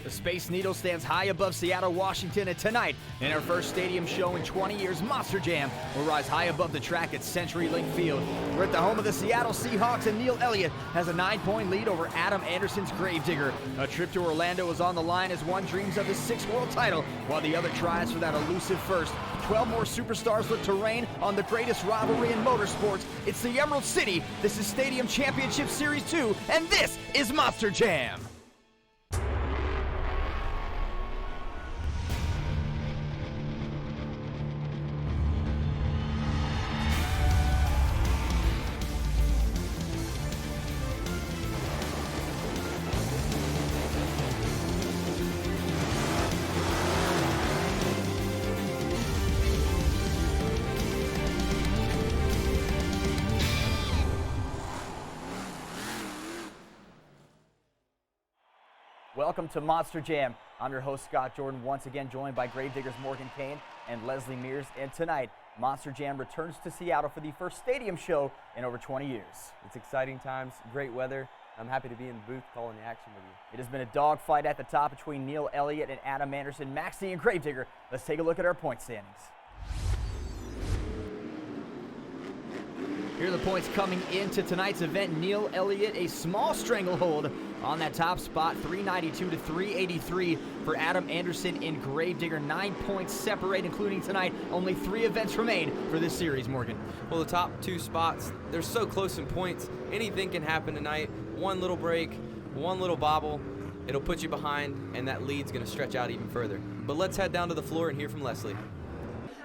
The Space Needle stands high above Seattle, Washington, and tonight, in our first stadium show in 20 years, Monster Jam will rise high above the track at Centurylink Field. We're at the home of the Seattle Seahawks, and Neil Elliott has a 9-point lead over Adam Anderson's Gravedigger. A trip to Orlando is on the line as one dreams of his 6th world title, while the other tries for that elusive first. 12 more superstars look to reign on the greatest rivalry in motorsports. It's the Emerald City. This is Stadium Championship Series 2, and this is Monster Jam. Welcome to Monster Jam. I'm your host, Scott Jordan, once again joined by Gravedigger's Morgan Kane and Leslie Mears. And tonight, Monster Jam returns to Seattle for the first stadium show in over 20 years. It's exciting times, great weather. I'm happy to be in the booth calling the action with you. It has been a dogfight at the top between Neil Elliott and Adam Anderson, Maxie and Gravedigger. Let's take a look at our point standings. Here are the points coming into tonight's event. Neil Elliott, a small stranglehold on that top spot, 392 to 383 for Adam Anderson and Gravedigger. 9 points separate, including tonight. Only 3 events remain for this series, Morgan. Well, the top 2 spots, they're so close in points. Anything can happen tonight. One little break, one little bobble, it'll put you behind, and that lead's going to stretch out even further. But let's head down to the floor and hear from Leslie.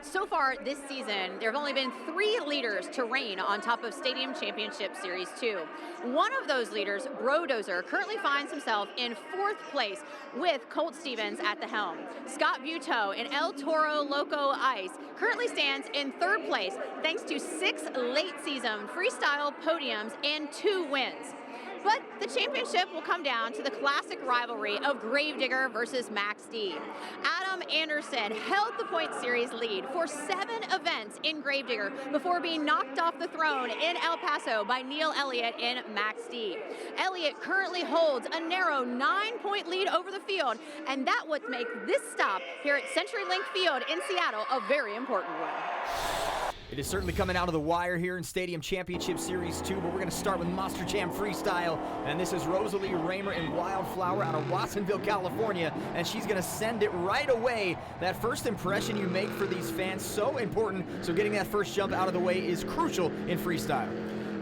So far this season, there have only been 3 leaders to reign on top of Stadium Championship Series 2. One of those leaders, Bro-dozer, currently finds himself in 4th place with Colt Stevens at the helm. Scott Buteau in El Toro Loco Ice currently stands in 3rd place thanks to 6 late-season freestyle podiums and 2 wins. But the championship will come down to the classic rivalry of Gravedigger versus Max D. Adam Anderson held the point series lead for 7 events in Gravedigger before being knocked off the throne in El Paso by Neil Elliott in Max D. Elliott currently holds a narrow 9-point lead over the field, and that would make this stop here at Centurylink Field in Seattle a very important one. It is certainly coming out of the wire here in Stadium Championship Series 2, but we're going to start with Monster Jam Freestyle, and this is Rosalie Raymer in Wildflower out of Watsonville, California, and she's going to send it right away. That first impression you make for these fans, so important, so getting that first jump out of the way is crucial in freestyle.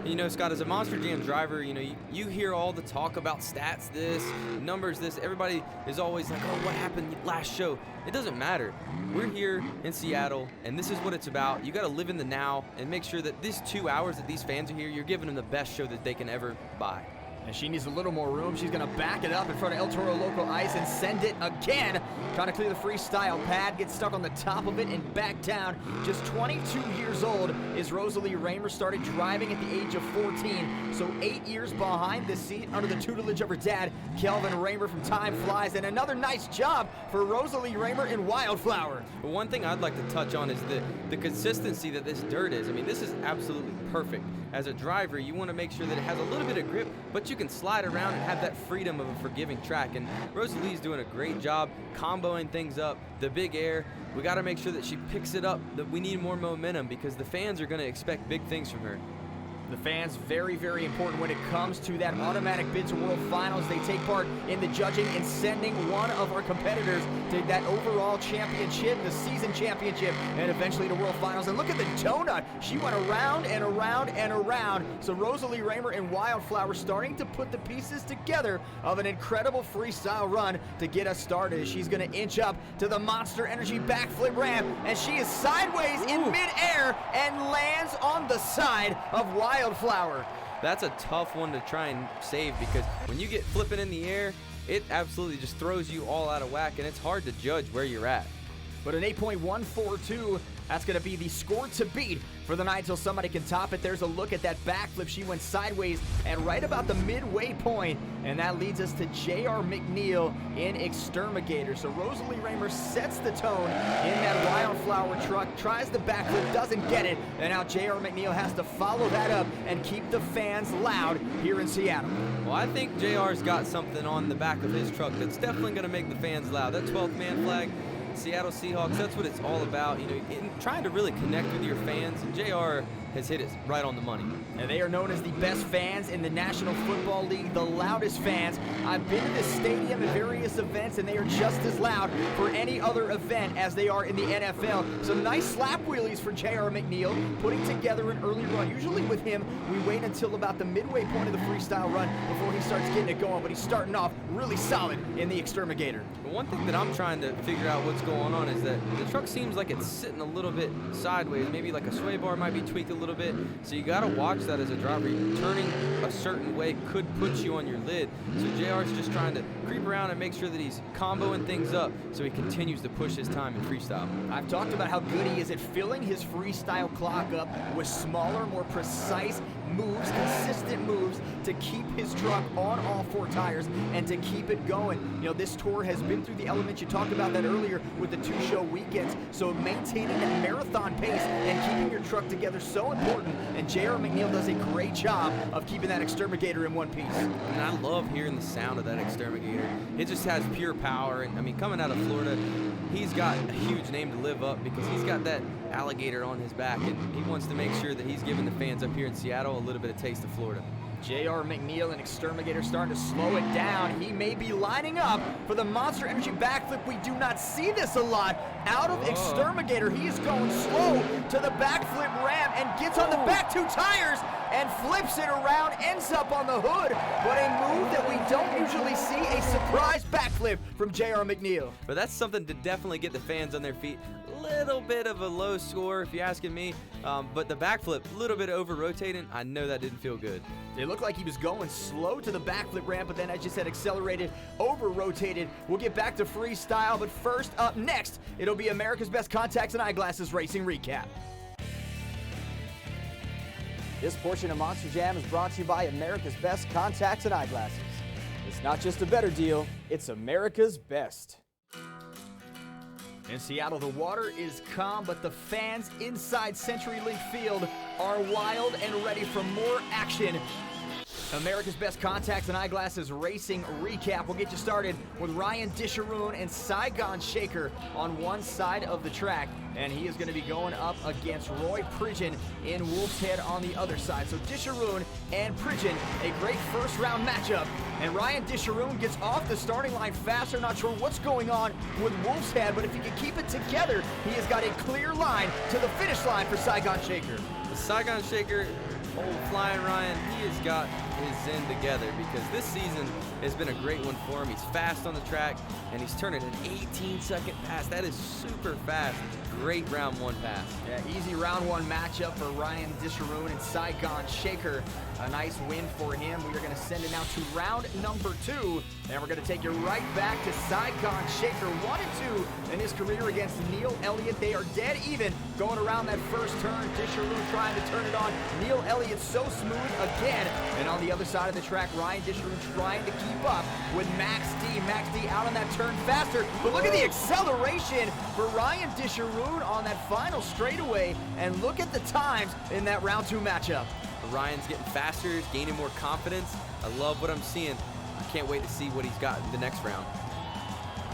You know, Scott, as a Monster Jam driver, you know, you hear all the talk about stats this, numbers this. Everybody is always like, oh, what happened last show? It doesn't matter. We're here in Seattle, and this is what it's about. You got to live in the now and make sure that these 2 hours that these fans are here, you're giving them the best show that they can ever buy. And she needs a little more room. She's going to back it up in front of El Toro Loco Ice and send it again. Trying to clear the freestyle pad, gets stuck on the top of it and back down. Just 22 years old is Rosalie Raymer, started driving at the age of 14. So 8 years behind the seat under the tutelage of her dad, Kelvin Raymer from Time Flies. And another nice job for Rosalie Raymer in Wildflower. But one thing I'd like to touch on is the consistency that this dirt is. I mean, this is absolutely perfect. As a driver, you want to make sure that it has a little bit of grip, but you can slide around and have that freedom of a forgiving track. And Rosalie's doing a great job comboing things up. The big air, we got to make sure that she picks it up, that we need more momentum because the fans are going to expect big things from her. The fans, very, very important when it comes to that automatic bid to World Finals. They take part in the judging and sending one of our competitors to that overall championship, the season championship, and eventually to World Finals. And look at the donut. She went around and around and around. So Rosalie Raymer and Wildflower starting to put the pieces together of an incredible freestyle run to get us started. She's going to inch up to the Monster Energy backflip ramp, and she is sideways in midair and lands on the side of Wildflower. That's a tough one to try and save because when you get flipping in the air, it absolutely just throws you all out of whack, and it's hard to judge where you're at. But an 8.142, that's going to be the score to beat for the night until somebody can top it. There's a look at that backflip. She went sideways and right about the midway point, and that leads us to J.R. McNeil in Extermigator. So Rosalie Raymer sets the tone in that Wildflower truck, tries the backflip, doesn't get it, and now J.R. McNeil has to follow that up and keep the fans loud here in Seattle. Well, I think JR's got something on the back of his truck that's definitely going to make the fans loud. That 12th man flag, Seattle Seahawks, that's what it's all about, you know, trying to really connect with your fans, and JR has hit it right on the money. And they are known as the best fans in the National Football League, the loudest fans. I've been to this stadium at various events, and they are just as loud for any other event as they are in the NFL. Some nice slap wheelies for J.R. McNeil, putting together an early run. Usually with him, we wait until about the midway point of the freestyle run before he starts getting it going, but he's starting off really solid in the Extermigator. But one thing that I'm trying to figure out what's going on is that the truck seems like it's sitting a little bit sideways. Maybe like a sway bar might be tweaked a little bit. So you got to watch that as a driver. Turning a certain way could put you on your lid. So JR's just trying to creep around and make sure that he's comboing things up so he continues to push his time in freestyle. I've talked about how good he is at filling his freestyle clock up with smaller, more precise moves, consistent moves to keep his truck on all four tires and to keep it going. You know, this tour has been through the elements. You talked about that earlier with the 2-show weekends. So maintaining that marathon pace and keeping your truck together so important. And J.R. McNeil does a great job of keeping that Extermigator in one piece. And I love hearing the sound of that Extermigator. It just has pure power. And I mean, coming out of Florida, he's got a huge name to live up because he's got that alligator on his back, and he wants to make sure that he's giving the fans up here in Seattle a little bit of taste of Florida. J.R. McNeil and Extermigator starting to slow it down. He may be lining up for the Monster Energy backflip. We do not see this a lot out of Extermigator. He is going slow to the backflip ramp and gets on the back two tires and flips it around, ends up on the hood. But a move that we don't usually see, a surprise backflip from J.R. McNeil. But that's something to definitely get the fans on their feet. Little bit of a low score if you're asking me, but the backflip, a little bit over rotating. I know that didn't feel good. It looked like he was going slow to the backflip ramp, but then I just said accelerated, over rotated. We'll get back to freestyle, but first up next, it'll be America's Best Contacts and Eyeglasses Racing Recap. This portion of Monster Jam is brought to you by America's Best Contacts and Eyeglasses. It's not just a better deal, it's America's best. In Seattle, the water is calm, but the fans inside Centurylink Field are wild and ready for more action. America's Best Contacts and Eyeglasses Racing Recap. We'll get you started with Ryan Disharoon and Saigon Shaker on one side of the track, and he is going to be going up against Roy Pridgeon in Wolf's Head on the other side. So Disharoon and Pridgeon, a great first round matchup, and Ryan Disharoon gets off the starting line faster. Not sure what's going on with Wolf's Head, but if he can keep it together, he has got a clear line to the finish line for Saigon Shaker. The Saigon Shaker, old Flying Ryan, he has got his zen together because this season has been a great one for him. He's fast on the track, and he's turning an 18-second pass. That is super fast. Great round one pass. Yeah, easy round one matchup for Ryan Disharoon and Saigon Shaker. A nice win for him. We are going to send it now to round number 2, and we're going to take you right back to Saigon Shaker. 1-2 in his career against Neil Elliott. They are dead even going around that first turn. Disharoon trying to turn it on. Neil Elliott so smooth again. And on the other side of the track, Ryan Disharoon trying to keep up with Max D. Max D out on that turn faster. But look at the acceleration for Ryan Disharoon on that final straightaway. And look at the times in that round 2 matchup. Ryan's getting faster, he's gaining more confidence. I love what I'm seeing. I can't wait to see what he's got in the next round.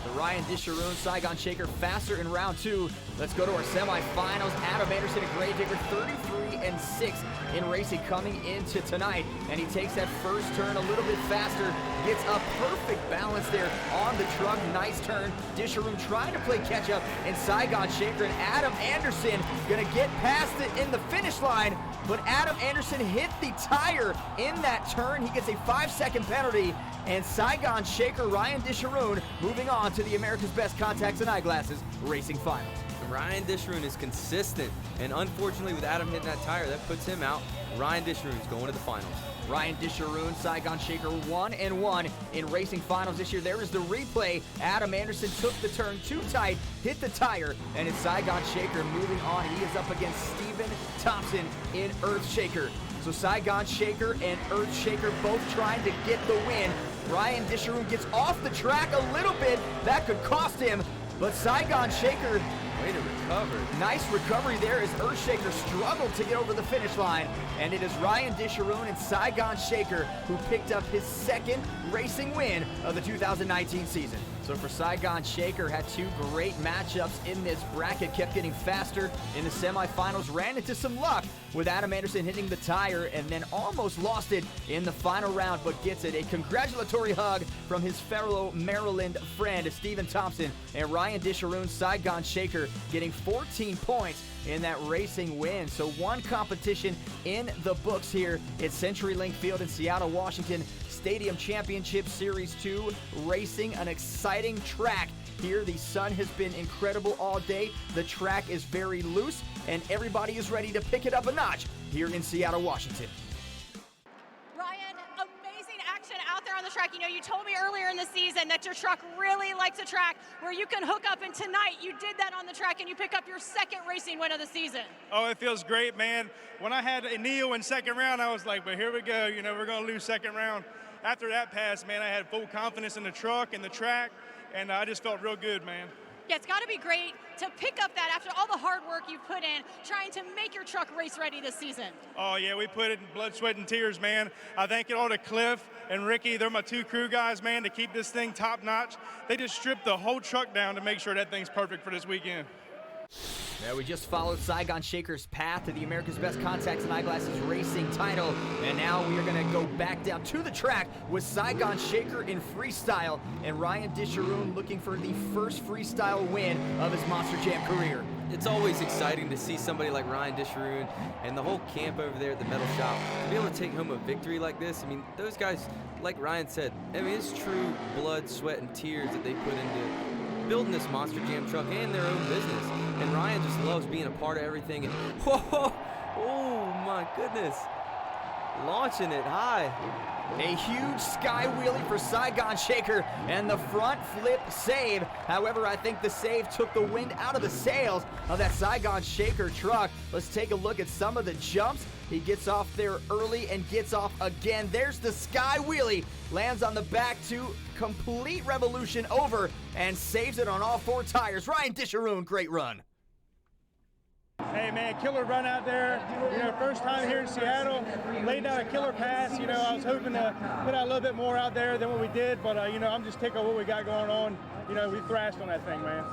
The Ryan Disharoon, Saigon Shaker faster in round 2. Let's go to our semifinals. Adam Anderson and Gravedigger 33-6 in racing coming into tonight. And he takes that first turn a little bit faster, gets a perfect balance there on the truck. Nice turn. Disharoon trying to play catch up, and Saigon Shaker and Adam Anderson gonna get past it in the finish line. But Adam Anderson hit the tire in that turn. He gets a 5-second penalty. And Saigon Shaker, Ryan Disharoon, moving on to the America's Best Contacts and Eyeglasses Racing Finals. Ryan Disharoon is consistent, and unfortunately with Adam hitting that tire, that puts him out. Ryan Disharoon's going to the finals. Ryan Disharoon, Saigon Shaker 1-1 in racing finals this year. There is the replay. Adam Anderson took the turn too tight, hit the tire, and it's Saigon Shaker moving on. He is up against Steven Thompson in Earthshaker. So Saigon Shaker and Earthshaker both trying to get the win. Ryan Disharoon gets off the track a little bit. That could cost him. But Saigon Shaker Way to recover. Nice recovery there as Earthshaker struggled to get over the finish line. And it is Ryan Disharoon and Saigon Shaker who picked up his second racing win of the 2019 season. So for Saigon Shaker, had two great matchups in this bracket, kept getting faster in the semifinals, ran into some luck with Adam Anderson hitting the tire, and then almost lost it in the final round, but gets it. A congratulatory hug from his fellow Maryland friend, Stephen Thompson, and Ryan Disharoon. Saigon Shaker getting 14 points in that racing win. So one competition in the books here at CenturyLink Field in Seattle, Washington. Stadium Championship Series 2 racing, an exciting track here. The sun has been incredible all day. The track is very loose, and everybody is ready to pick it up a notch here in Seattle, Washington. Ryan, amazing action out there on the track. You know, you told me earlier in the season that your truck really likes a track where you can hook up, and tonight you did that on the track and you pick up your second racing win of the season. Oh, it feels great, man. When I had a Neo in second round, I was like, but here we go, you know, we're gonna lose second round. After that pass, man, I had full confidence in the truck and the track, and I just felt real good, man. Yeah, it's got to be great to pick up that after all the hard work you've put in trying to make your truck race ready this season. Oh, yeah, we put it in blood, sweat, and tears, man. I thank it all to Cliff and Ricky. They're my two crew guys, man, to keep this thing top notch. They just stripped the whole truck down to make sure that thing's perfect for this weekend. Yeah, we just followed Saigon Shaker's path to the America's Best Contacts and Eyeglasses racing title, and now we are going to go back down to the track with Saigon Shaker in freestyle, and Ryan Disharoon looking for the first freestyle win of his Monster Jam career. It's always exciting to see somebody like Ryan Disharoon and the whole camp over there at the metal shop to be able to take home a victory like this. I mean, those guys, like Ryan said, I mean, it's true blood, sweat, and tears that they put into building this Monster Jam truck and their own business. And Ryan just loves being a part of everything. And whoa, oh my goodness, launching it high. A huge sky wheelie for Saigon Shaker and the front flip save. However, I think the save took the wind out of the sails of that Saigon Shaker truck. Let's take a look at some of the jumps. He gets off there early and gets off again. There's the sky wheelie. Lands on the back two. Complete revolution over and saves it on all four tires. Ryan Disharoon, great run. Hey, man, killer run out there. You know, first time here in Seattle, laid down a killer pass. You know, I was hoping to put out a little bit more out there than what we did, but, you know, I'm just tickled what we got going on. You know, we thrashed on that thing, man.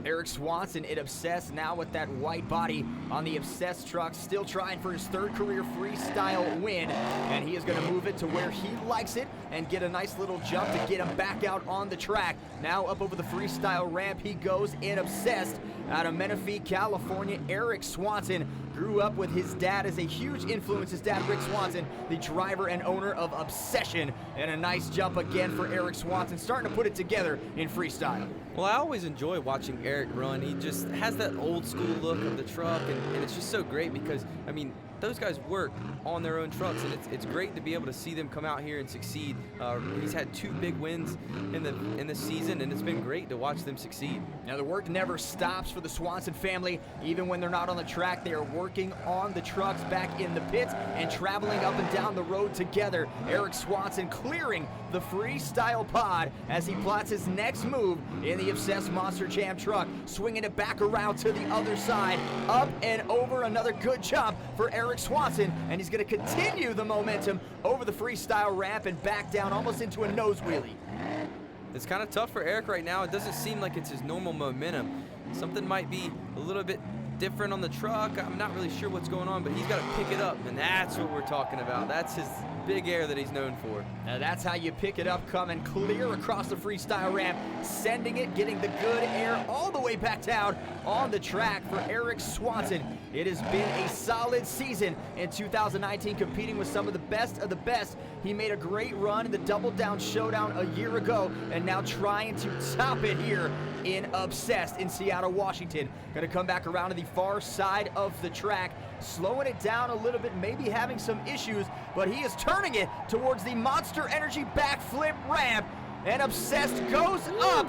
Eric Swanson at Obsessed now with that white body on the Obsessed truck, still trying for his third career freestyle win, and he is going to move it to where he likes it and get a nice little jump to get him back out on the track. Now up over the freestyle ramp he goes in Obsessed out of Menifee, California. Eric Swanson grew up with his dad as a huge influence. His dad, Rick Swanson, the driver and owner of Obsession, and a nice jump again for Eric Swanson, starting to put it together in freestyle. Well, I always enjoy watching Eric run. He just has that old school look of the truck, and it's just so great because, I mean, those guys work on their own trucks, and it's great to be able to see them come out here and succeed. He's had two big wins in the season, and it's been great to watch them succeed. Now the work never stops for the Swanson family. Even when they're not on the track, they are working on the trucks back in the pits and traveling up and down the road together. Eric Swanson clearing the freestyle pod as he plots his next move in the Obsessed Monster Jam truck, swinging it back around to the other side, up and over. Another good jump for Eric Swanson, and he's going to continue the momentum over the freestyle ramp and back down almost into a nose wheelie. It's kind of tough for Eric right now. It doesn't seem like it's his normal momentum. Something might be a little bit different on the truck. I'm not really sure what's going on, but he's got to pick it up, and that's what we're talking about. That's his big air that he's known for. Now that's how you pick it up, coming clear across the freestyle ramp, sending it, getting the good air all the way back down on the track for Eric Swanson. It has been a solid season in 2019, competing with some of the best of the best. He made a great run in the Double Down Showdown a year ago, and now trying to top it here in Obsessed in Seattle, Washington. Gonna come back around to the far side of the track, slowing it down a little bit, maybe having some issues, but he is turning it towards the Monster Energy backflip ramp, and Obsessed goes up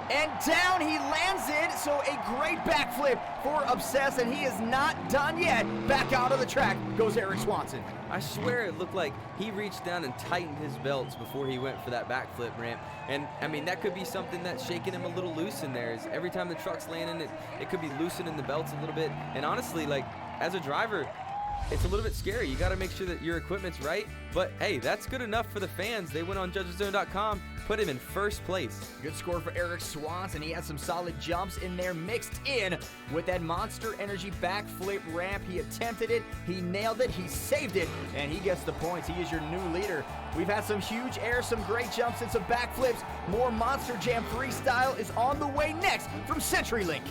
and down he lands it. So a great backflip for Obsessed, and he is not done yet. Back out of the track goes Eric Swanson. I swear it looked like he reached down and tightened his belts before he went for that backflip ramp. And I mean, that could be something that's shaking him a little loose in there. Is every time the truck's landing, it could be loosening the belts a little bit. And honestly, like, as a driver, it's a little bit scary. You got to make sure that your equipment's right. But hey, that's good enough for the fans. They went on judgeszone.com, put him in first place. Good score for Eric Swanson. He had some solid jumps in there mixed in with that Monster Energy backflip ramp. He attempted it, he nailed it, he saved it, and he gets the points. He is your new leader. We've had some huge air, some great jumps, and some backflips. More Monster Jam freestyle is on the way next from CenturyLink.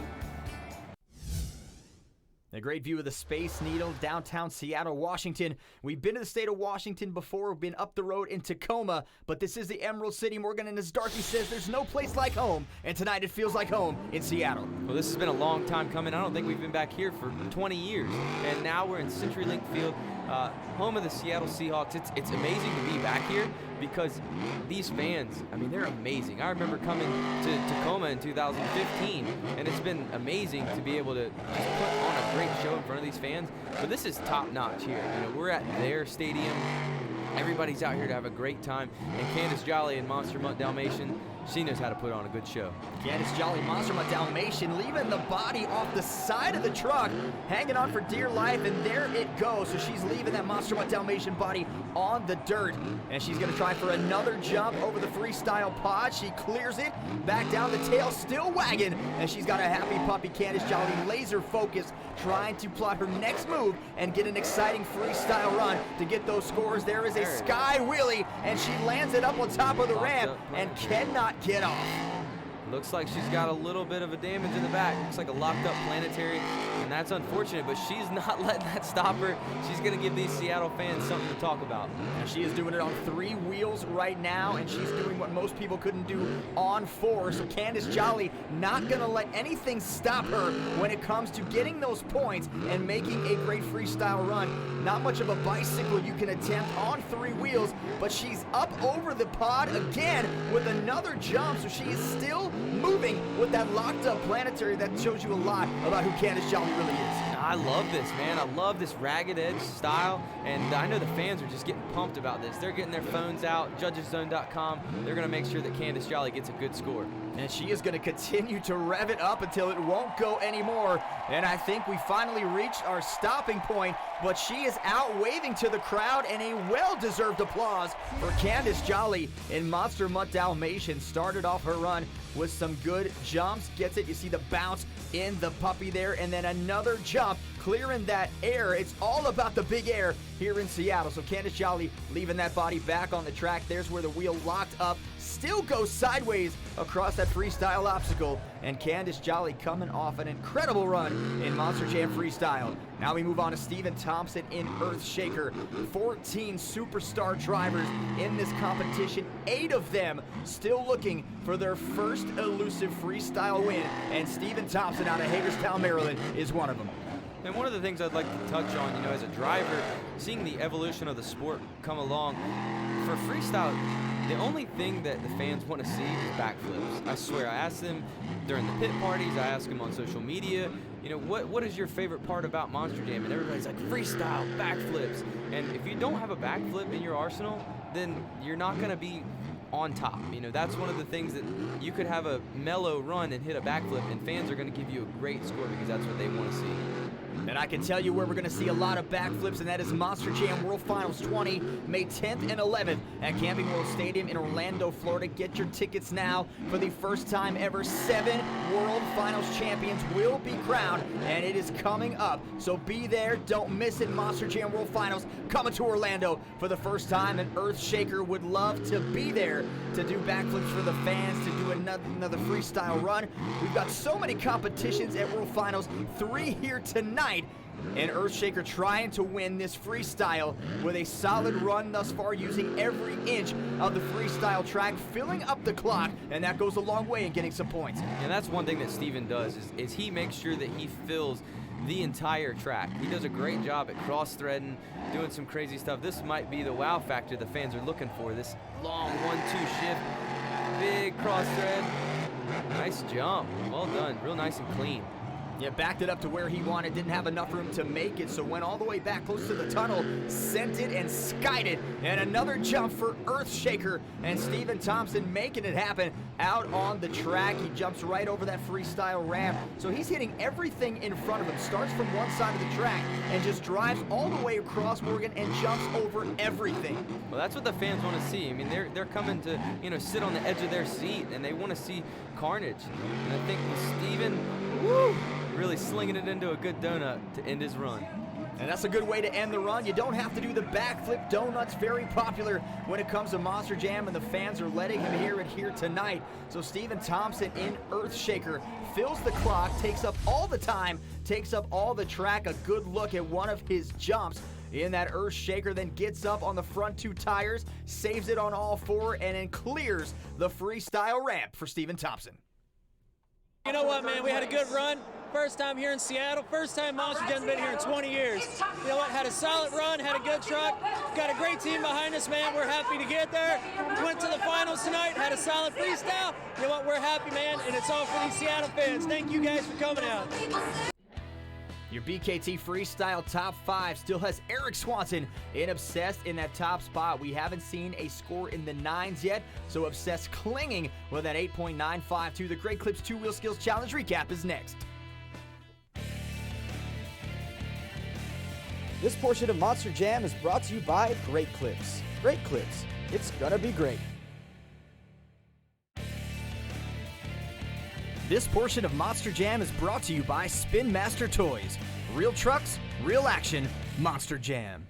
A great view of the Space Needle, downtown Seattle, Washington. We've been to the state of Washington before. We've been up the road in Tacoma, but this is the Emerald City. Morgan and his Darky says there's no place like home, and tonight it feels like home in Seattle. Well, this has been a long time coming. I don't think we've been back here for 20 years, and now we're in Centurylink Field, home of the Seattle Seahawks. It's amazing to be back here because these fans, I mean, they're amazing. I remember coming to Tacoma in 2015, and it's been amazing to be able to just put on a great show in front of these fans. But this is top notch here. You know, we're at their stadium. Everybody's out here to have a great time. And Candace Jolly and Monster Mutt Dalmatian, she knows how to put on a good show. Candace Jolly, Monster Mutt Dalmatian, leaving the body off the side of the truck, hanging on for dear life, and there it goes. So she's leaving that Monster Mutt Dalmatian body on the dirt, and she's going to try for another jump over the freestyle pod. She clears it, back down, the tail still wagging, and she's got a happy puppy. Candace Jolly, laser focused, trying to plot her next move and get an exciting freestyle run to get those scores. There is a sky wheelie, and she lands it up on top of the ramp and cannot get off. Looks like she's got a little bit of a damage in the back. Looks like a locked up planetary, and that's unfortunate, but she's not letting that stop her. She's going to give these Seattle fans something to talk about. And she is doing it on 3 wheels right now, and she's doing what most people couldn't do on 4. So Candace Jolly not going to let anything stop her when it comes to getting those points and making a great freestyle run. Not much of a bicycle you can attempt on 3 wheels, but she's up over the pod again with another jump, so she is still moving with that locked up planetary. That shows you a lot about who Candace Jolly really is. I love this, man. I love this ragged edge style, and I know the fans are just getting pumped about this. They're getting their phones out, judgeszone.com. They're going to make sure that Candace Jolly gets a good score. And she is going to continue to rev it up until it won't go anymore. And I think we finally reached our stopping point, but she is out waving to the crowd, and a well-deserved applause for Candace Jolly. And Monster Mutt Dalmatian started off her run with some good jumps. Gets it. You see the bounce in the puppy there, and then another jump clearing that air. It's all about the big air here in Seattle. So Candace Jolly leaving that body back on the track. There's where the wheel locked up still goes sideways across that freestyle obstacle, and Candace Jolly coming off an incredible run in Monster Jam Freestyle. Now we move on to Steven Thompson in Earthshaker. 14 superstar drivers in this competition, 8 of them still looking for their first elusive freestyle win, and Steven Thompson out of Hagerstown, Maryland is one of them. And one of the things I'd like to touch on, you know, as a driver, seeing the evolution of the sport come along, for freestyle, the only thing that the fans want to see is backflips. I swear, I asked them during the pit parties, I asked them on social media, you know, what is your favorite part about Monster Jam? And everybody's like, freestyle, backflips. And if you don't have a backflip in your arsenal, then you're not going to be on top. You know, that's one of the things that you could have a mellow run and hit a backflip, and fans are going to give you a great score because that's what they want to see. And I can tell you where we're going to see a lot of backflips, and that is Monster Jam World Finals 20, May 10th and 11th at Camping World Stadium in Orlando, Florida. Get your tickets now. For the first time ever, 7 World Finals champions will be crowned, and it is coming up. So be there. Don't miss it. Monster Jam World Finals coming to Orlando for the first time, and Earthshaker would love to be there to do backflips for the fans, to do another freestyle run. We've got so many competitions at World Finals, 3 here tonight. And Earthshaker trying to win this freestyle with a solid run thus far, using every inch of the freestyle track, filling up the clock, and that goes a long way in getting some points. And that's one thing that Steven does is he makes sure that he fills the entire track. He does a great job at cross-threading, doing some crazy stuff. This might be the wow factor the fans are looking for, this long 1-2 shift, big cross-thread, Nice jump. Well done. Real nice and clean. Yeah, backed it up to where he wanted, didn't have enough room to make it, so went all the way back close to the tunnel, sent it and skied it, and another jump for Earthshaker, and Stephen Thompson making it happen out on the track. He jumps right over that freestyle ramp, so he's hitting everything in front of him, starts from one side of the track, and just drives all the way across Morgan and jumps over everything. Well, that's what the fans want to see. I mean, they're coming to, sit on the edge of their seat, and they want to see carnage. And I think with Stephen, woo, really slinging it into a good donut to end his run. And that's a good way to end the run. You don't have to do the backflip donuts, very popular when it comes to Monster Jam, and the fans are letting him hear it here tonight. So Stephen Thompson in Earthshaker fills the clock, takes up all the time, takes up all the track. A good look at one of his jumps in that Earthshaker, then gets up on the front two tires, saves it on all four, and then clears the freestyle ramp for Stephen Thompson. You know what, man? We had a good run. First time here in Seattle. First time Monster Jam's been here in 20 years. You know what? Had a solid run, had a good truck. Got a great team behind us, man. We're happy to get there. Went to the finals tonight, had a solid freestyle. You know what? We're happy, man, and it's all for these Seattle fans. Thank you guys for coming out. Your BKT Freestyle Top 5 still has Eric Swanson in Obsessed in that top spot. We haven't seen a score in the 9s yet, so Obsessed clinging with that 8.952. The Great Clips 2-Wheel Skills Challenge recap is next. This portion of Monster Jam is brought to you by Great Clips. Great Clips, it's gonna be great. This portion of Monster Jam is brought to you by Spin Master Toys. Real trucks, real action, Monster Jam.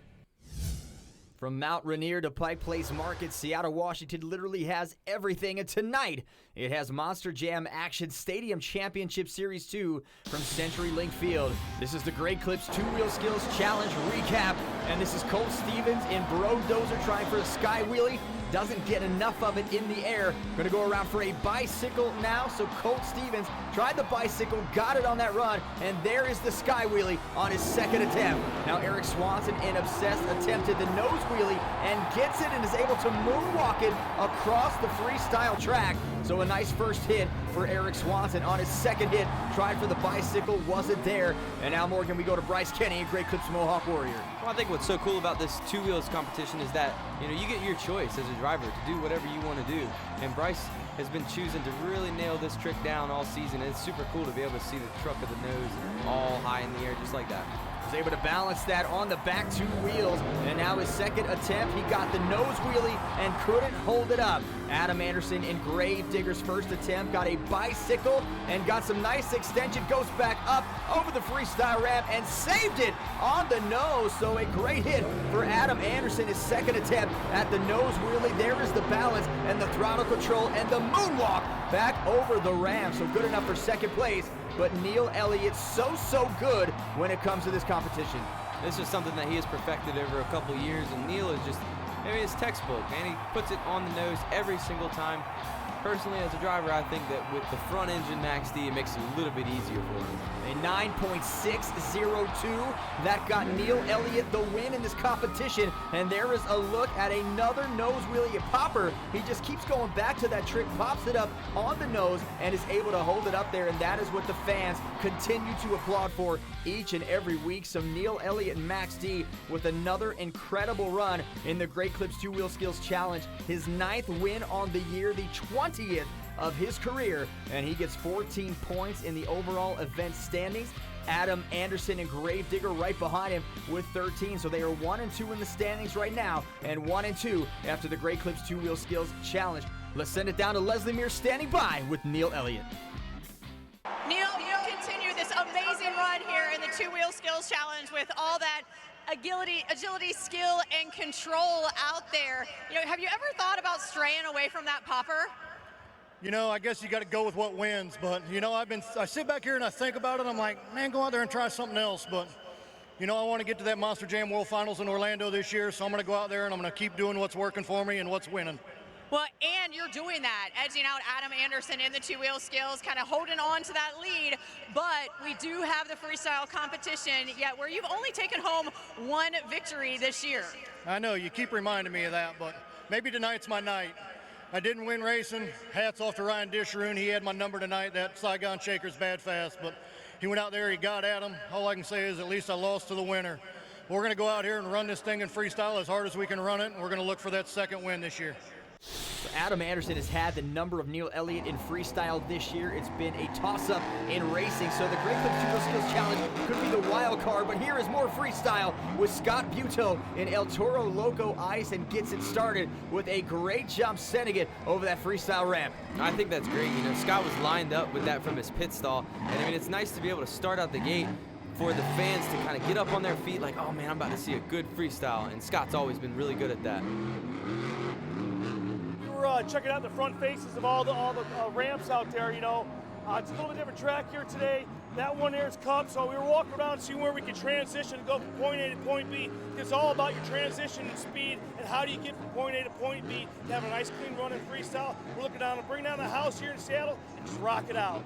From Mount Rainier to Pike Place Market, Seattle, Washington literally has everything, and tonight it has Monster Jam Action Stadium Championship Series 2 from Centurylink Field. This is the Great Clips 2-Wheel Skills Challenge recap, and this is Colt Stevens in Bro-dozer trying for a sky wheelie. Doesn't get enough of it in the air. Gonna go around for a bicycle now, so Colt Stevens tried the bicycle, got it on that run, and there is the sky wheelie on his second attempt. Now Eric Swanson in Obsessed attempted the nose wheelie and gets it and is able to moonwalk it across the freestyle track. So a nice first hit for Eric Swanson. On his second hit, tried for the bicycle, wasn't there. And now, Morgan, we go to Bryce Kenny in Great Clips Mohawk Warrior. Well, I think what's so cool about this two-wheels competition is that, you get your choice as a driver to do whatever you want to do. And Bryce has been choosing to really nail this trick down all season. And it's super cool to be able to see the truck of the nose all high in the air just like that. Was able to balance that on the back two wheels, and now his second attempt, he got the nose wheelie and couldn't hold it up. Adam Anderson in Gravedigger's first attempt got a bicycle and got some nice extension, goes back up over the freestyle ramp and saved it on the nose. So a great hit for Adam Anderson, his second attempt at the nose wheelie. There is the balance and the throttle control and the moonwalk back over the ramp. So good enough for second place. But Neil Elliott so good when it comes to this competition. This is something that he has perfected over a couple years, and Neil is just, it's textbook, man. He puts it on the nose every single time. Personally, as a driver, I think that with the front engine Max D, it makes it a little bit easier for him. A 9.602, that got Neil Elliott the win in this competition. And there is a look at another nose wheelie popper. He just keeps going back to that trick, pops it up on the nose, and is able to hold it up there. And that is what the fans continue to applaud for each and every week. So Neil Elliott and Max D with another incredible run in the Great Clips 2-Wheel Skills Challenge. His 9th win on the year, the 20th of his career, and he gets 14 points in the overall event standings. Adam Anderson and Gravedigger right behind him with 13, so they are 1 and 2 in the standings right now, and 1 and 2 after the Great Clips 2-Wheel Skills Challenge. Let's send it down to Leslie Mears standing by with Neil Elliott. Neil, you continue this amazing run here in the 2-Wheel Skills Challenge with all that agility, skill, and control out there. Have you ever thought about straying away from that popper? I guess you got to go with what wins, but I sit back here and I think about it. I'm like, man, go out there and try something else. But I want to get to that Monster Jam World Finals in Orlando this year, so I'm going to go out there and I'm going to keep doing what's working for me and what's winning. Well, and you're doing that, edging out Adam Anderson in the 2-Wheel Skills, kind of holding on to that lead. But we do have the freestyle competition yet where you've only taken home 1 victory this year. I know, you keep reminding me of that, but maybe tonight's my night. I didn't win racing. Hats off to Ryan Disharoon. He had my number tonight. That Saigon Shaker's bad fast, but he went out there, he got at him. All I can say is at least I lost to the winner. We're going to go out here and run this thing in freestyle as hard as we can run it, and we're going to look for that second win this year. Adam Anderson has had the number of Neil Elliott in freestyle this year. It's been a toss-up in racing, so the Great Clips Tubular Skills Challenge could be the wild card, but here is more freestyle with Scott Buteau in El Toro Loco ice and gets it started with a great jump, sending it over that freestyle ramp. I think that's great. You know, Scott was lined up with that from his pit stall, and I mean, it's nice to be able to start out the gate for the fans to kind of get up on their feet like, oh man, I'm about to see a good freestyle, and Scott's always been really good at that. We're checking out the front faces of all the ramps out there, you know. It's a little bit different track here today. That one there is Cup, so we were walking around seeing where we could transition and go from point A to point B. It's all about your transition and speed and how do you get from point A to point B to have a nice clean run in freestyle. We're looking down to bring down the house here in Seattle and just rock it out.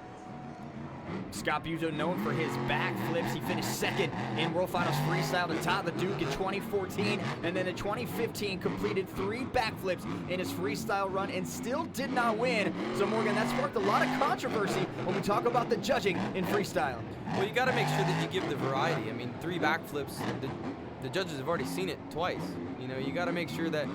Scott Buteau, known for his backflips. He finished second in World Finals Freestyle to Todd the Duke in 2014, and then in 2015 completed 3 backflips in his freestyle run and still did not win. So Morgan, that sparked a lot of controversy when we talk about the judging in freestyle. Well, you got to make sure that you give the variety. I mean, 3 backflips, the judges have already seen it twice. You know, you got to make sure that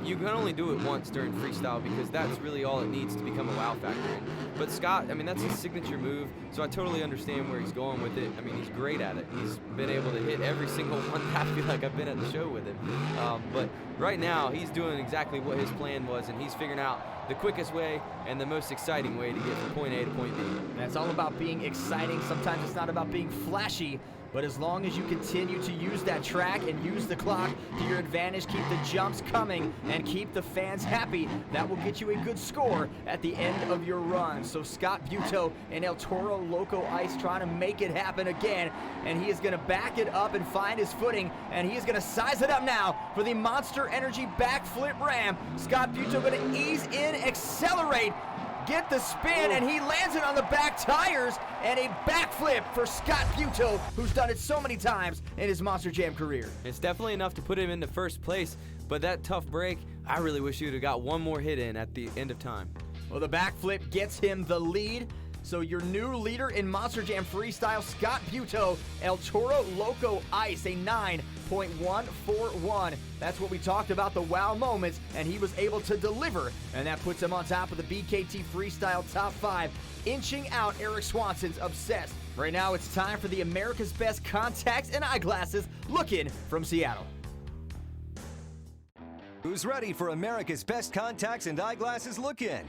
you can only do it once during freestyle because that's really all it needs to become a wow factor. But Scott, I mean, that's his signature move, so I totally understand where he's going with it. I mean, he's great at it. He's been able to hit every single one. I feel like I've been at the show with him. But right now, he's doing exactly what his plan was, and he's figuring out the quickest way and the most exciting way to get from point A to point B. That's all about being exciting. Sometimes it's not about being flashy, but as long as you continue to use that track and use the clock to your advantage, keep the jumps coming and keep the fans happy, that will get you a good score at the end of your run. So Scott Buteau in El Toro Loco ice trying to make it happen again, and he is going to back it up and find his footing, and he is going to size it up now for the Monster Energy backflip ramp. Scott Buteau going to ease in, accelerate, get the spin, and he lands it on the back tires, and a backflip for Scott Buteau, who's done it so many times in his Monster Jam career. It's definitely enough to put him into first place, but that tough break, I really wish he would have got one more hit in at the end of time. Well, the backflip gets him the lead. So your new leader in Monster Jam Freestyle, Scott Buteau, El Toro Loco ice, a 9.141. That's what we talked about, the wow moments, and he was able to deliver, and that puts him on top of the BKT Freestyle top 5, inching out Eric Swanson's Obsessed. Right now, it's time for the America's Best Contacts and Eyeglasses Look-In from Seattle. Who's ready for America's Best Contacts and Eyeglasses Look-In?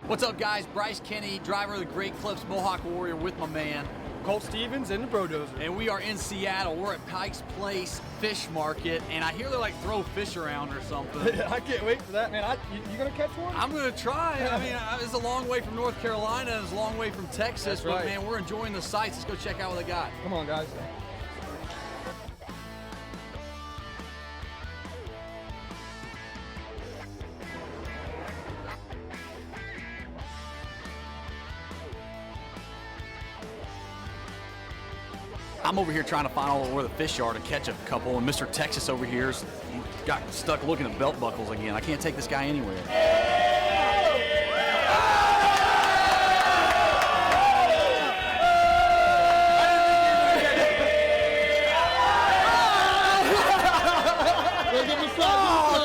What's up, guys? Bryce Kenny, driver of the Great Clips Mohawk Warrior, with my man Colt Stevens and the Bro-dozer. and we are in Seattle. We're at Pike's Place Fish Market, and I hear they like throw fish around or something. I can't wait for that, man. You gonna catch one? I'm gonna try. I mean, it's a long way from North Carolina, it's a long way from Texas, That's but right. man, we're enjoying the sights. Let's go check out what they got. Come on, guys. I'm over here trying to find out where the fish are to catch a couple, and Mr. Texas over here's got stuck looking at belt buckles again. I can't take this guy anywhere.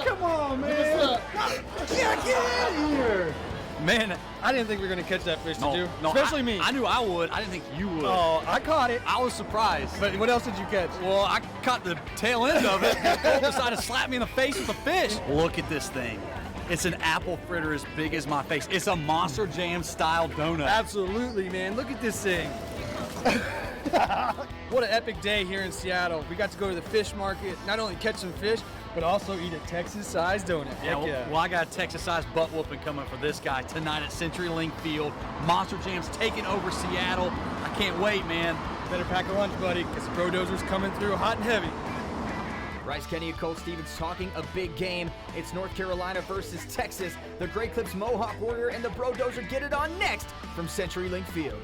Come on, man. Get out of here. Man, I didn't think we were going to catch that fish, did you? Especially me. I knew I would. I didn't think you would. Oh, I caught it. I was surprised. But what else did you catch? Well, I caught the tail end of it. Cole decided to slap me in the face with a fish. Look at this thing. It's an apple fritter as big as my face. It's a Monster Jam style donut. Absolutely, man. Look at this thing. What an epic day here in Seattle. We got to go to the fish market, not only catch some fish, but also eat a Texas-sized donut. Yeah, Heck well, I got a Texas-sized butt whooping coming for this guy tonight at Centurylink Field. Monster Jam's taking over Seattle. I can't wait, man. Better pack a lunch, buddy, because the Bro-dozer's coming through hot and heavy. Bryce Kenny and Colt Stevens talking a big game. It's North Carolina versus Texas. The Great Clips Mohawk Warrior and the Bro-dozer get it on next from Centurylink Field.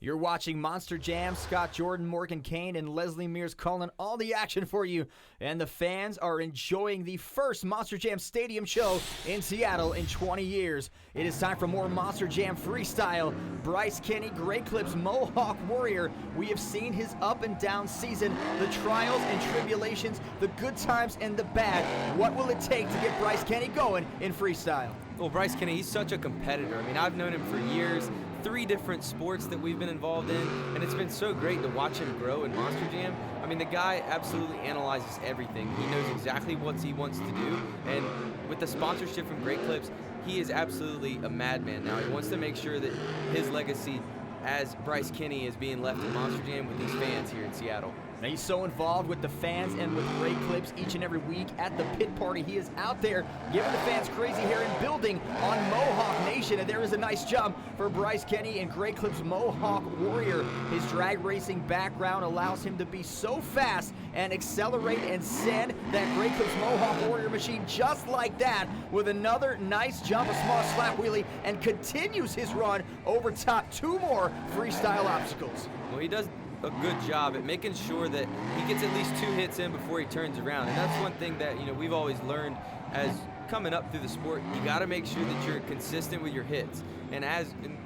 You're watching Monster Jam. Scott Jordan, Morgan Kane, and Leslie Mears calling all the action for you. And the fans are enjoying the first Monster Jam Stadium show in Seattle in 20 years. It is time for more Monster Jam freestyle. Bryce Kenny, Great Clips, Mohawk Warrior. We have seen his up and down season, the trials and tribulations, the good times and the bad. What will it take to get Bryce Kenny going in freestyle? Well, Bryce Kenny, he's such a competitor. I mean, I've known him for years, 3 different sports that we've been involved in, and it's been so great to watch him grow in Monster Jam. I mean, the guy absolutely analyzes everything. He knows exactly what he wants to do, and with the sponsorship from Great Clips, he is absolutely a madman now. He wants to make sure that his legacy as Bryce Kenny is being left in Monster Jam with these fans here in Seattle. Now he's so involved with the fans and with Great Clips each and every week at the pit party. He is out there giving the fans crazy hair and building on Mohawk Nation. And there is a nice jump for Bryce Kenny and Great Clips Mohawk Warrior. His drag racing background allows him to be so fast and accelerate and send that Great Clips Mohawk Warrior machine just like that with another nice jump, a small slap wheelie, and continues his run over top 2 more freestyle obstacles. Well, he does a good job at making sure that he gets at least 2 hits in before he turns around. And that's one thing that, we've always learned as coming up through the sport. You got to make sure that you're consistent with your hits. And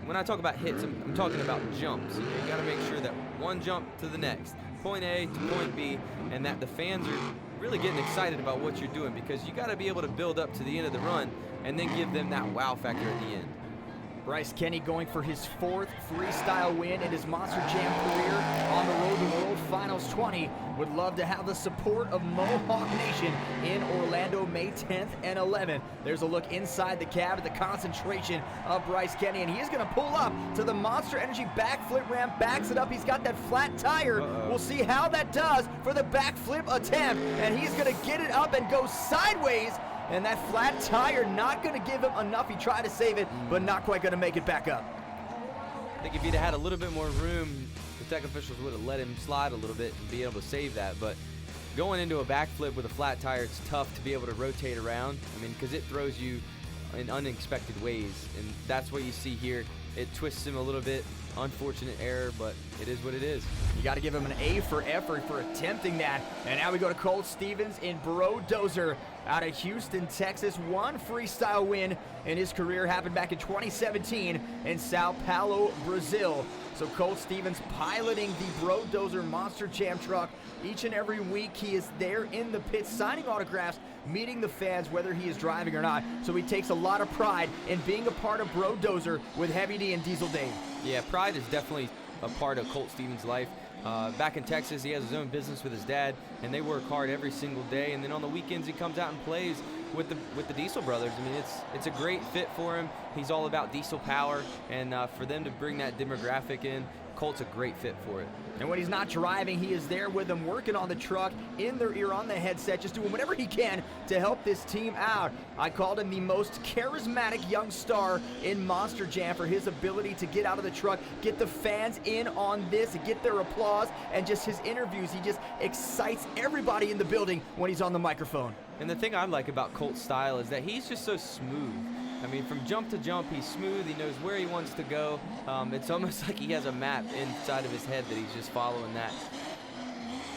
when I talk about hits, I'm talking about jumps. You got to make sure that one jump to the next, point A to point B, and that the fans are really getting excited about what you're doing, because you got to be able to build up to the end of the run and then give them that wow factor at the end. Bryce Kenny going for his 4th freestyle win in his Monster Jam career on the road to World Finals 20. Would love to have the support of Mohawk Nation in Orlando May 10th and 11th. There's a look inside the cab at the concentration of Bryce Kenny, and he is going to pull up to the Monster Energy backflip ramp, backs it up. He's got that flat tire. We'll see how that does for the backflip attempt, and he's going to get it up and go sideways. And that flat tire not going to give him enough. He tried to save it, but not quite going to make it back up. I think if he'd had a little bit more room, the tech officials would have let him slide a little bit and be able to save that. But going into a backflip with a flat tire, it's tough to be able to rotate around. I mean, because it throws you in unexpected ways, and that's what you see here. It twists him a little bit. Unfortunate error, but it is what it is. You got to give him an A for effort for attempting that. And now we go to Colt Stevens in Bro-dozer out of Houston, Texas. 1 freestyle win in his career happened back in 2017 in Sao Paulo, Brazil. So Colt Stevens piloting the Bro-dozer Monster Jam truck each and every week. He is there in the pits signing autographs, meeting the fans whether he is driving or not. So he takes a lot of pride in being a part of Bro-dozer with Heavy D and Diesel Dave. Yeah, pride is definitely a part of Colt Stevens' life. Back in Texas, he has his own business with his dad, and they work hard every single day. And then on the weekends, he comes out and plays with the Diesel brothers. I mean, it's a great fit for him. He's all about diesel power, and for them to bring that demographic in, Colt's a great fit for it. And when he's not driving, he is there with them, working on the truck, in their ear, on the headset, just doing whatever he can to help this team out. I called him the most charismatic young star in Monster Jam for his ability to get out of the truck, get the fans in on this, get their applause, and just his interviews. He just excites everybody in the building when he's on the microphone. And the thing I like about Colt's style is that he's just so smooth. I mean, from jump to jump, he's smooth. He knows where he wants to go. It's almost like he has a map inside of his head that he's just following that.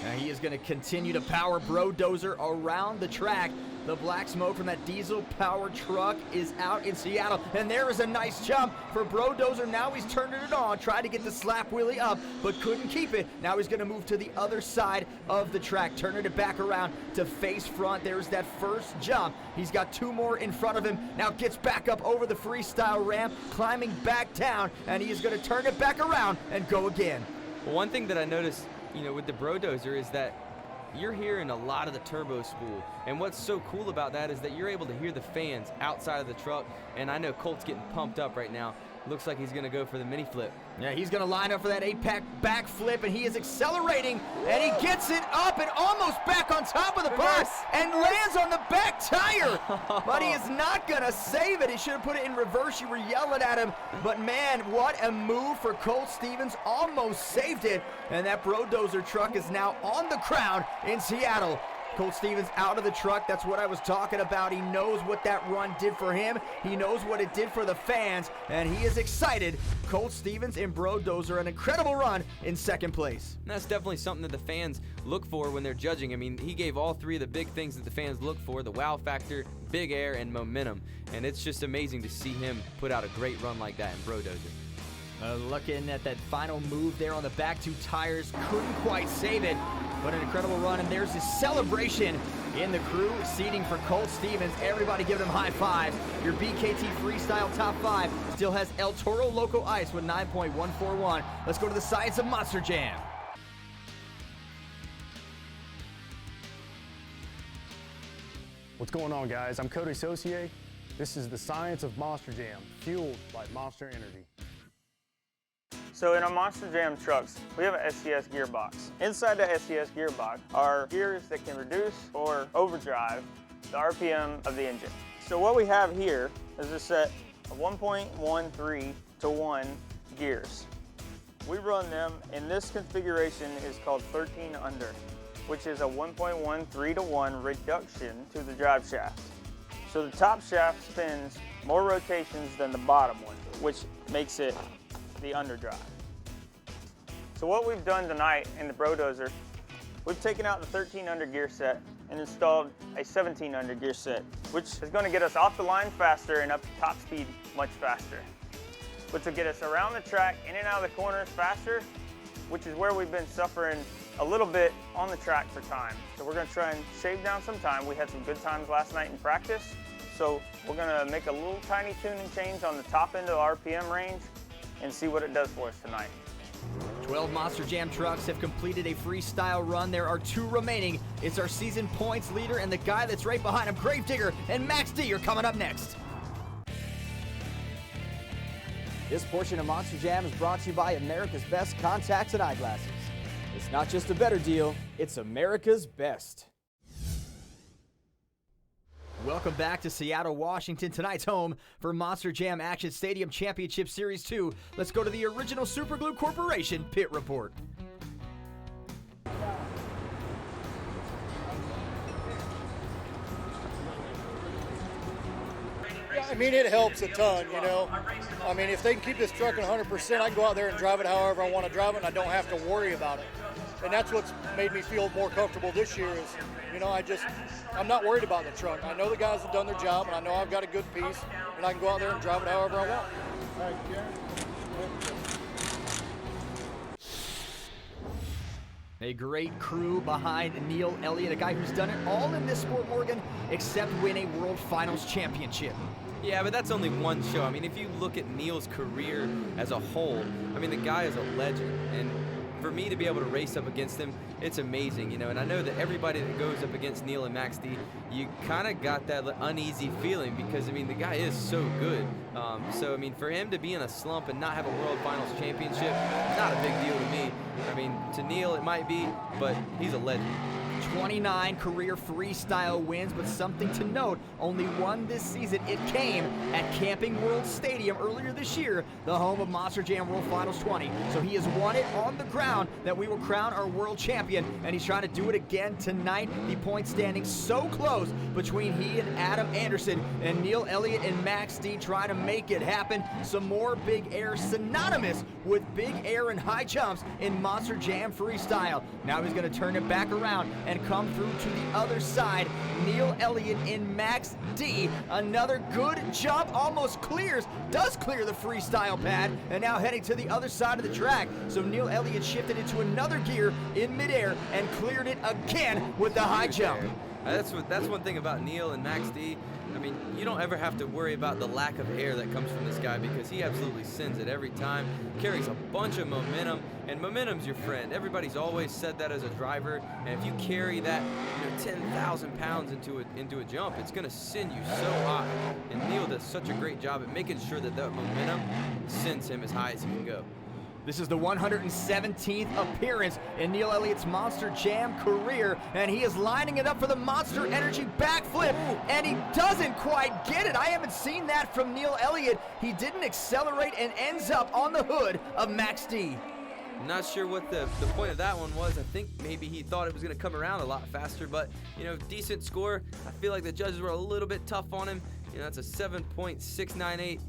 Now he is going to continue to power Bro-dozer around the track. The black smoke from that diesel-powered truck is out in Seattle. And there is a nice jump for Bro-dozer. Now he's turning it on, tried to get the slap wheelie up, but couldn't keep it. Now he's going to move to the other side of the track, turning it back around to face front. There's that first jump. He's got 2 more in front of him. Now gets back up over the freestyle ramp, climbing back down, and he is going to turn it back around and go again. Well, one thing that I noticed, with the Bro-dozer is that you're hearing a lot of the turbo spool. And what's so cool about that is that you're able to hear the fans outside of the truck. And I know Colt's getting pumped up right now. Looks like he's going to go for the mini flip. Yeah, he's going to line up for that 8-pack backflip, and he is accelerating, and he gets it up and almost back on top of the box and lands on the back tire. But he is not going to save it. He should have put it in reverse. You were yelling at him. But, man, what a move for Colt Stevens. Almost saved it. And that Bro-dozer truck is now on the ground in Seattle. Colt Stevens out of the truck. That's what I was talking about. He knows what that run did for him. He knows what it did for the fans, and he is excited. Colt Stevens and Bro-dozer, an incredible run in second place. And that's definitely something that the fans look for when they're judging. I mean, he gave all three of the big things that the fans look for: the wow factor, big air, and momentum. And it's just amazing to see him put out a great run like that in Bro-dozer. Looking at that final move there on the back two tires, couldn't quite save it, but an incredible run. And there's this celebration in the crew seating for Colt Stevens. Everybody giving him high fives. Your BKT Freestyle top 5 still has El Toro Loco Ice with 9.141. Let's go to the sides of Monster Jam. What's going on, guys? I'm Cody Saucier. This is the science of Monster Jam, fueled by Monster Energy. So in our Monster Jam trucks, we have an SCS gearbox. Inside the SCS gearbox are gears that can reduce or overdrive the RPM of the engine. So what we have here is a set of 1.13 to 1 gears. We run them, and this configuration is called 13 under, which is a 1.13 to 1 reduction to the drive shaft. So the top shaft spins more rotations than the bottom one, which makes it the underdrive. So what we've done tonight in the Bro-dozer, we've taken out the 13 under gear set and installed a 17 under gear set, which is going to get us off the line faster and up to top speed much faster, which will get us around the track, in and out of the corners faster, which is where we've been suffering a little bit on the track for time. So we're going to try and shave down some time. We had some good times last night in practice, so we're going to make a little tiny tuning change on the top end of the RPM range and see what it does for us tonight. 12 Monster Jam trucks have completed a freestyle run. There are 2 remaining. It's our season points leader and the guy that's right behind him, Gravedigger and Max D, are coming up next. This portion of Monster Jam is brought to you by America's Best Contacts and Eyeglasses. It's not just a better deal, it's America's best. Welcome back to Seattle, Washington, tonight's home for Monster Jam Action Stadium Championship Series 2. Let's go to the original Superglue Corporation pit report. Yeah, I mean, it helps a ton, you know. I mean, if they can keep this truck at 100%, I can go out there and drive it however I want to drive it, and I don't have to worry about it. And that's what's made me feel more comfortable this year is, you know, I'm not worried about the truck. I know the guys have done their job, and I know I've got a good piece, and I can go out there and drive it however I want. A great crew behind Neil Elliott, a guy who's done it all in this sport, Morgan, except win a World Finals championship. Yeah, but that's only one show. I mean, if you look at Neil's career as a whole, I mean, the guy is a legend. And for me to be able to race up against him, it's amazing, you know. And I know that everybody that goes up against Neil and Max D, you kind of got that uneasy feeling because, I mean, the guy is so good. So, I mean, for him to be in a slump and not have a World Finals championship, not a big deal to me. I mean, to Neil it might be, but he's a legend. 29 career freestyle wins, but something to note, only one this season. It came at Camping World Stadium earlier this year, the home of Monster Jam World Finals 20. So he has won it on the ground that we will crown our world champion, and he's trying to do it again tonight. The point standing so close between he and Adam Anderson, and Neil Elliott and Max D trying to make it happen. Some more big air synonymous with big air and high jumps in Monster Jam freestyle. Now he's going to turn it back around and come through to the other side. Neil Elliott in Max D. Another good jump, almost clears, does clear the freestyle pad, and now heading to the other side of the track. So Neil Elliott shifted into another gear in midair and cleared it again with the high jump. That's one thing about Neil and Max D. I mean, you don't ever have to worry about the lack of air that comes from this guy because he absolutely sends it every time, carries a bunch of momentum, and momentum's your friend. Everybody's always said that as a driver, and if you carry that 10,000 pounds into a jump, it's going to send you so high. And Neil does such a great job at making sure that that momentum sends him as high as he can go. This is the 117th appearance in Neil Elliott's Monster Jam career, and he is lining it up for the Monster Energy backflip, and he doesn't quite get it. I haven't seen that from Neil Elliott. He didn't accelerate and ends up on the hood of Max D. I'm not sure what the point of that one was. I think maybe he thought it was going to come around a lot faster, but, you know, decent score. I feel like the judges were a little bit tough on him. You know, that's a 7.698.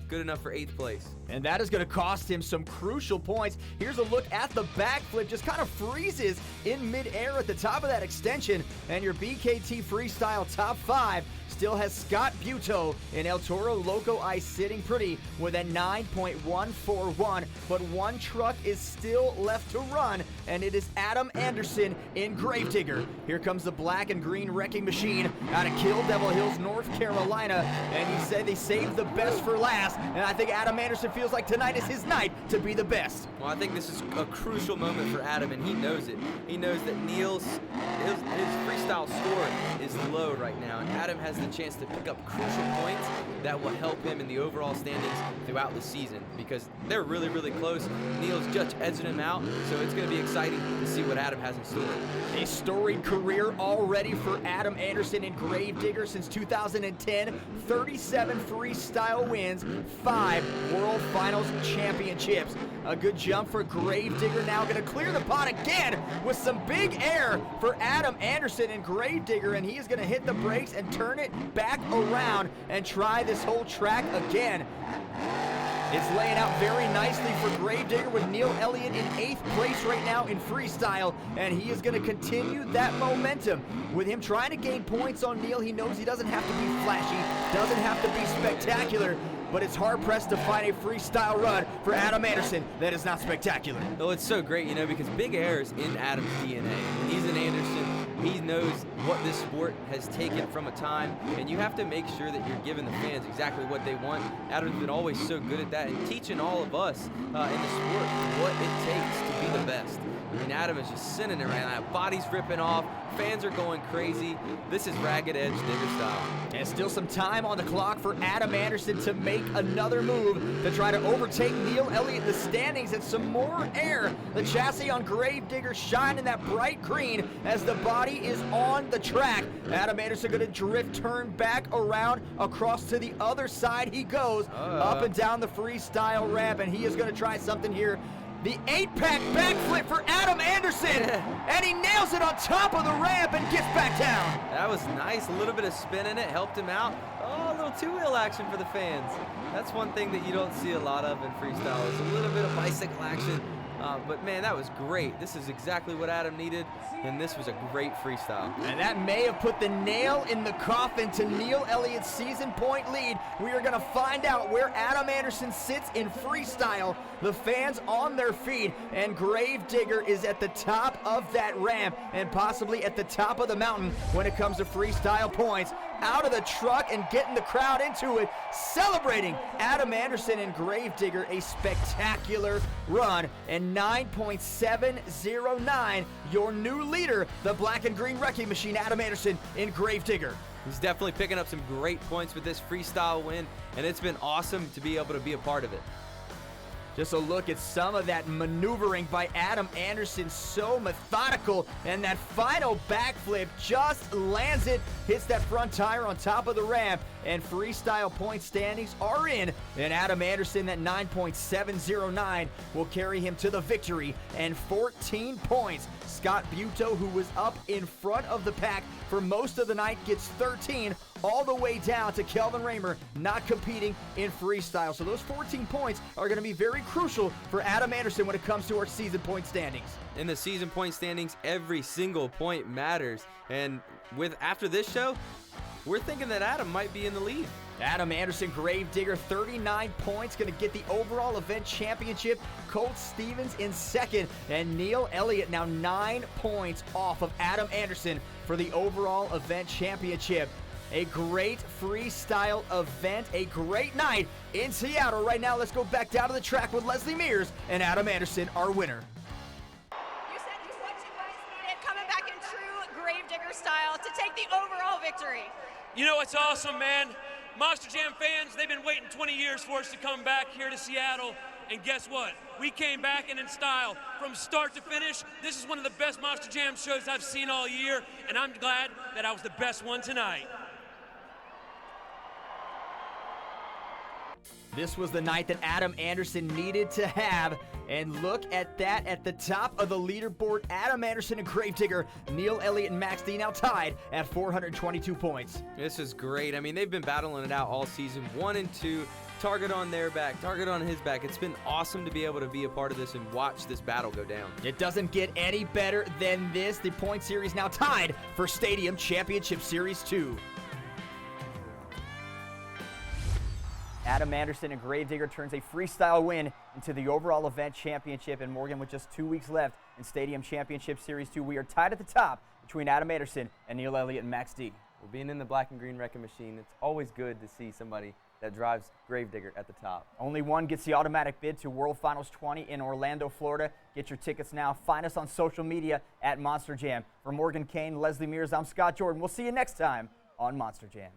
Good enough for 8th place. And that is going to cost him some crucial points. Here's a look at the backflip. Just kind of freezes in midair at the top of that extension. And your BKT Freestyle top 5 still has Scott Buteau and El Toro Loco Ice sitting pretty with a 9.141. But one truck is still left to run, and it is Adam Anderson in Gravedigger. Here comes the black and green wrecking machine out of Kill Devil Hills, North Carolina. And he said they saved the best for last. And I think Adam Anderson feels like tonight is his night to be the best. Well, I think this is a crucial moment for Adam, and he knows it. He knows that Neil's his freestyle score is low right now, and Adam has the chance to pick up crucial points that will help him in the overall standings throughout the season, because they're really, really close. Neil's just edging him out, so it's going to be exciting to see what Adam has in store. A storied career already for Adam Anderson in Gravedigger since 2010. 37 freestyle wins, 5 World Finals championships. A good jump for Gravedigger, now going to clear the pot again with some big air for Adam Anderson in Gravedigger, and he is going to hit the brakes and turn it back around and try this whole track again. It's laying out very nicely for Gravedigger with Neil Elliott in 8th place right now in freestyle, and he is going to continue that momentum. With him trying to gain points on Neil, he knows he doesn't have to be flashy, doesn't have to be spectacular, but it's hard-pressed to find a freestyle run for Adam Anderson that is not spectacular. Well, it's so great, you know, because big air is in Adam's DNA. When he's an Anderson, he knows what this sport has taken from a time, and you have to make sure that you're giving the fans exactly what they want. Adam's been always so good at that and teaching all of us in the sport what it takes to be the best. I mean, Adam is just sending it right now. Body's ripping off. Fans are going crazy. This is ragged edge digger style. And still some time on the clock for Adam Anderson to make another move to try to overtake Neil Elliott in the standings, and some more air. The chassis on Gravedigger shining that bright green as the body is on the track. Adam Anderson going to drift, turn back around across to the other side. He goes up and down the freestyle ramp, and he is going to try something here. The 8-pack backflip for Adam Anderson, and he nails it on top of the ramp and gets back down. That was nice. A little bit of spin in it, helped him out. Oh, a little two-wheel action for the fans. That's one thing that you don't see a lot of in freestyle, is a little bit of bicycle action. But man, that was great. This is exactly what Adam needed, and this was a great freestyle. And that may have put the nail in the coffin to Neil Elliott's season point lead. We are going to find out where Adam Anderson sits in freestyle. The fans on their feet, and Gravedigger is at the top of that ramp and possibly at the top of the mountain when it comes to freestyle points. Out of the truck and getting the crowd into it, celebrating Adam Anderson and Gravedigger, a spectacular run, and 9.709, your new leader, the black and green wrecking machine, Adam Anderson in Gravedigger. He's definitely picking up some great points with this freestyle win, and it's been awesome to be able to be a part of it. Just a look at some of that maneuvering by Adam Anderson, so methodical, and that final backflip just lands it, hits that front tire on top of the ramp, and freestyle point standings are in, and Adam Anderson, that 9.709, will carry him to the victory, and 14 points. Scott Buteau, who was up in front of the pack for most of the night, gets 13, all the way down to Kelvin Raymer not competing in freestyle. So those 14 points are going to be very crucial for Adam Anderson when it comes to our season point standings. In the season point standings, every single point matters. And after this show, we're thinking that Adam might be in the lead. Adam Anderson, Gravedigger, 39 points, going to get the overall event championship. Colt Stevens in second, and Neil Elliott now 9 points off of Adam Anderson for the overall event championship. A great freestyle event, a great night in Seattle. Right now, let's go back down to the track with Leslie Mears and Adam Anderson, our winner. You said what you guys needed coming back in true Gravedigger style to take the overall victory. You know what's awesome, man? Monster Jam fans, they've been waiting 20 years for us to come back here to Seattle, and guess what? We came back and in style from start to finish. This is one of the best Monster Jam shows I've seen all year, and I'm glad that I was the best one tonight. This was the night that Adam Anderson needed to have. And look at that at the top of the leaderboard. Adam Anderson and Gravedigger, Neil Elliott and Max D now tied at 422 points. This is great. I mean, they've been battling it out all season, 1 and 2. Target on their back, target on his back. It's been awesome to be able to be a part of this and watch this battle go down. It doesn't get any better than this. The point series now tied for Stadium Championship Series 2. Adam Anderson and Gravedigger turns a freestyle win into the overall event championship. And Morgan, with just 2 weeks left in Stadium Championship Series 2, we are tied at the top between Adam Anderson and Neil Elliott and Max D. Well, being in the black and green wrecking machine, it's always good to see somebody that drives Gravedigger at the top. Only one gets the automatic bid to World Finals 20 in Orlando, Florida. Get your tickets now. Find us on social media at Monster Jam. For Morgan Kane, Leslie Mears, I'm Scott Jordan. We'll see you next time on Monster Jam.